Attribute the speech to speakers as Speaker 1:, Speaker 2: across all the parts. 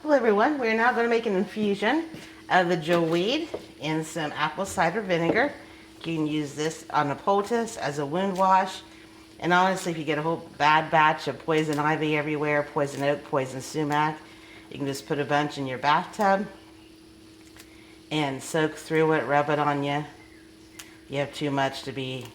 Speaker 1: Hello everyone, we're now going to make an infusion of the jewelweed in some apple cider vinegar. You can use this on a poultice as a wound wash. And honestly, if you get a whole bad batch of poison ivy everywhere, poison oak, poison sumac, you can just put a bunch in your bathtub and soak through it, rub it on you. You have too much to be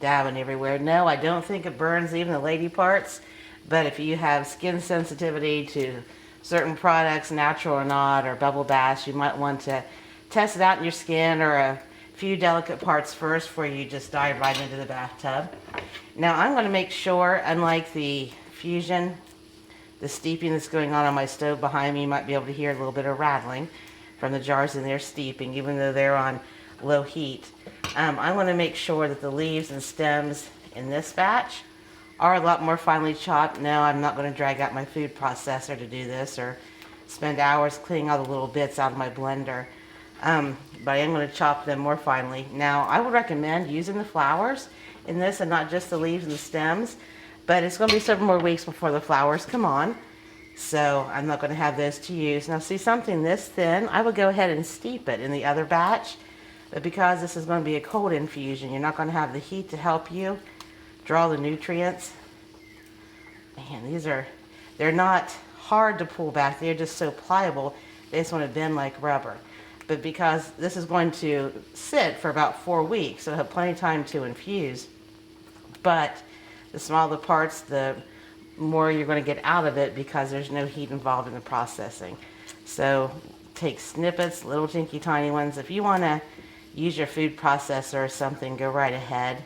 Speaker 1: dabbing everywhere. No, I don't think it burns even the lady parts, but if you have skin sensitivity to certain products, natural or not, or bubble baths, you might want to test it out in your skin or a few delicate parts first before you just dive right into the bathtub. Now I'm going to make sure, unlike the fusion, the steeping that's going on my stove behind me, you might be able to hear a little bit of rattling from the jars in there steeping, even though they're on low heat. I'm going to make sure that the leaves and stems in this batch are a lot more finely chopped. No, I'm not going to drag out my food processor to do this or spend hours cleaning all the little bits out of my blender. But I am going to chop them more finely. Now, I would recommend using the flowers in this and not just the leaves and the stems, but it's going to be several more weeks before the flowers come on, so I'm not going to have those to use. Now, see, something this thin, I would go ahead and steep it in the other batch, but because this is going to be a cold infusion, you're not going to have the heat to help you draw the nutrients. Man, they're not hard to pull back. They're just so pliable. They just want to bend like rubber. But because this is going to sit for about 4 weeks, so I have plenty of time to infuse. But the smaller the parts, the more you're going to get out of it because there's no heat involved in the processing. So take snippets, little tinky tiny ones. If you want to use your food processor or something, go right ahead.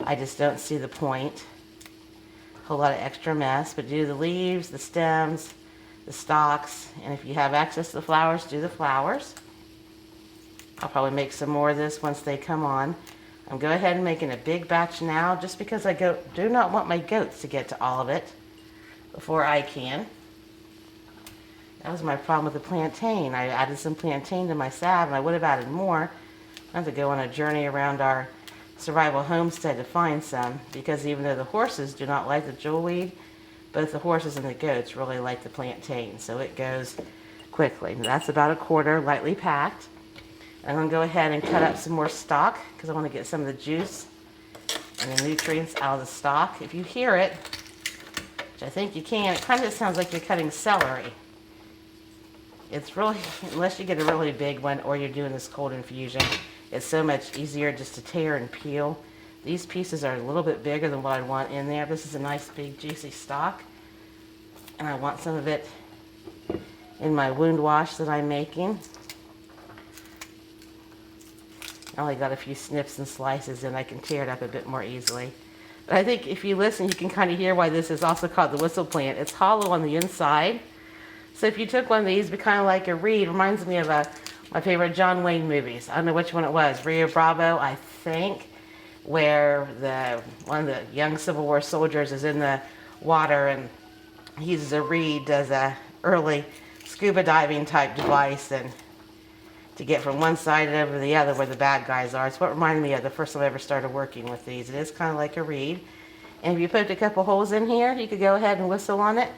Speaker 1: I just don't see the point. A whole lot of extra mess, but do the leaves, the stems, the stalks, and if you have access to the flowers, do the flowers. I'll probably make some more of this once they come on. I'm going ahead and making a big batch now just because I do not want my goats to get to all of it before I can. That was my problem with the plantain. I added some plantain to my salve, and I would have added more. I have to go on a journey around our survival homestead to find some, because even though the horses do not like the jewelweed, both the horses and the goats really like the plantain, so it goes quickly. That's about a quarter, lightly packed. I'm going to go ahead and cut up some more stalk because I want to get some of the juice and the nutrients out of the stalk. If you hear it, which I think you can, it kind of sounds like you're cutting celery. It's really, unless you get a really big one or you're doing this cold infusion, it's so much easier just to tear and peel. These pieces are a little bit bigger than what I want in there. This is a nice big juicy stalk, and I want some of it in my wound wash that I'm making. I only got a few snips and slices, and I can tear it up a bit more easily. But I think if you listen, you can kind of hear why this is also called the whistle plant. It's hollow on the inside. So if you took one of these, it'd be kind of like a reed. Reminds me of my favorite John Wayne movies. I don't know which one it was. Rio Bravo, I think, where one of the young Civil War soldiers is in the water and he uses a reed, does a early scuba diving type device, and to get from one side over to the other where the bad guys are. It's what reminded me of the first time I ever started working with these. It is kind of like a reed. And if you put a couple holes in here, you could go ahead and whistle on it.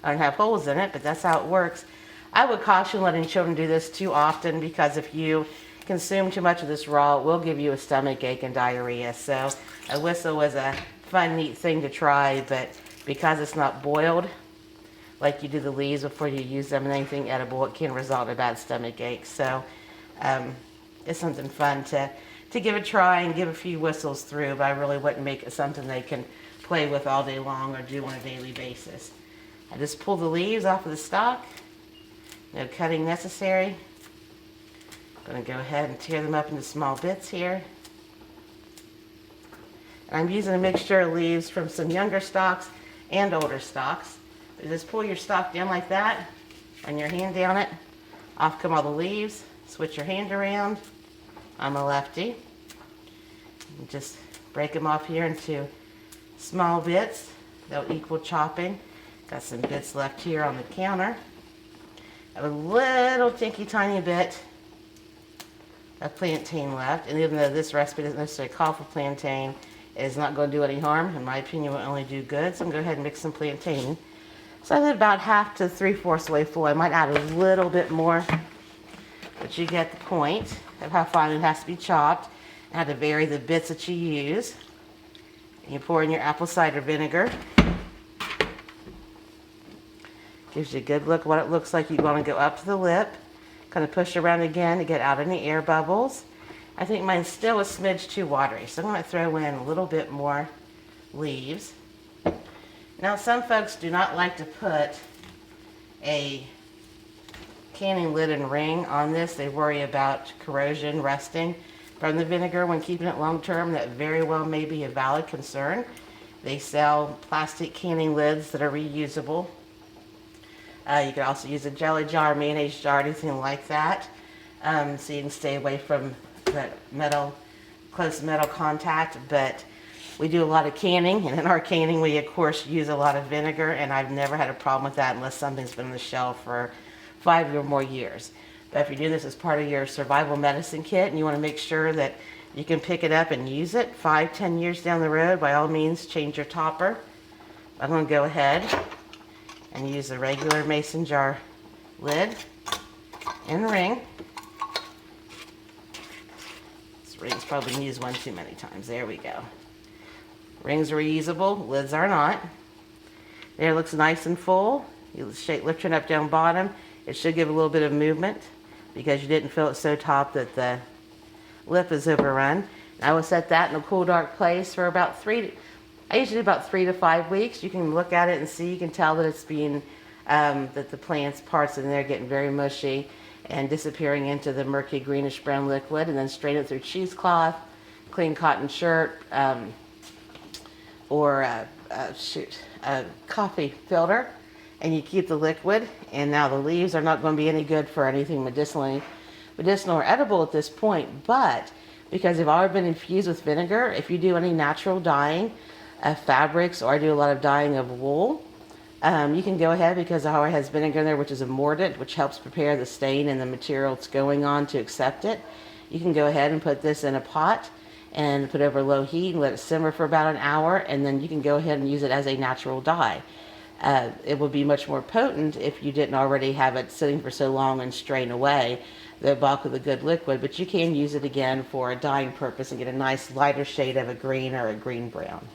Speaker 1: I don't have holes in it, but that's how it works. I would caution letting children do this too often, because if you consume too much of this raw, it will give you a stomach ache and diarrhea. So a whistle was a fun, neat thing to try, but because it's not boiled like you do the leaves before you use them in anything edible, it can result in a bad stomach ache. So it's something fun to give a try and give a few whistles through, but I really wouldn't make it something they can play with all day long or do on a daily basis. I just pull the leaves off of the stalk. No cutting necessary. I'm going to go ahead and tear them up into small bits here. And I'm using a mixture of leaves from some younger stalks and older stalks. But just pull your stalk down like that, run your hand down it, off come all the leaves, switch your hand around. I'm a lefty. And just break them off here into small bits. They'll equal chopping. Got some bits left here on the counter. I have a little tinky tiny bit of plantain left, and even though this recipe doesn't necessarily call for plantain, it is not going to do any harm. In my opinion, it will only do good, so I'm going to go ahead and mix some plantain So I did about half to 3/4 way full. I might add a little bit more, but you get the point of how fine it has to be chopped and how to vary the bits that you use. You pour in your apple cider vinegar. Gives you a good look what it looks like. You want to go up to the lip, kind of push around again to get out any air bubbles. I think mine's still a smidge too watery, so I'm going to throw in a little bit more leaves. Now, some folks do not like to put a canning lid and ring on this. They worry about corrosion, rusting from the vinegar when keeping it long term. That very well may be a valid concern. They sell plastic canning lids that are reusable. You can also use a jelly jar, mayonnaise jar, anything like that. So you can stay away from that close metal contact. But we do a lot of canning, and in our canning we of course use a lot of vinegar, and I've never had a problem with that unless something's been on the shelf for 5 or more years. But if you do this as part of your survival medicine kit and you want to make sure that you can pick it up and use it 5-10 years down the road, by all means change your topper. I'm going to go ahead and use a regular mason jar lid and ring. This ring's probably been used one too many times. There we go. Rings are reusable, lids are not. There, it looks nice and full. You lift it up, down, bottom. It should give a little bit of movement because you didn't fill it so top that the lip is overrun. I will set that in a cool, dark place for about I usually do about 3 to 5 weeks. You can look at it and see, you can tell that it's being, that the plant's parts in there getting very mushy and disappearing into the murky greenish brown liquid, and then strain it through cheesecloth, clean cotton shirt, or a coffee filter, and you keep the liquid. And now the leaves are not going to be any good for anything medicinal or edible at this point, but because they've already been infused with vinegar, if you do any natural dyeing of fabrics, or I do a lot of dyeing of wool, you can go ahead, because it already has vinegar in there, which is a mordant, which helps prepare the stain and the material it's going on to accept it. You can go ahead and put this in a pot and put it over low heat and let it simmer for about an hour, and then you can go ahead and use it as a natural dye. It would be much more potent if you didn't already have it sitting for so long and strain away the bulk of the good liquid, but you can use it again for a dyeing purpose and get a nice lighter shade of a green or a green brown.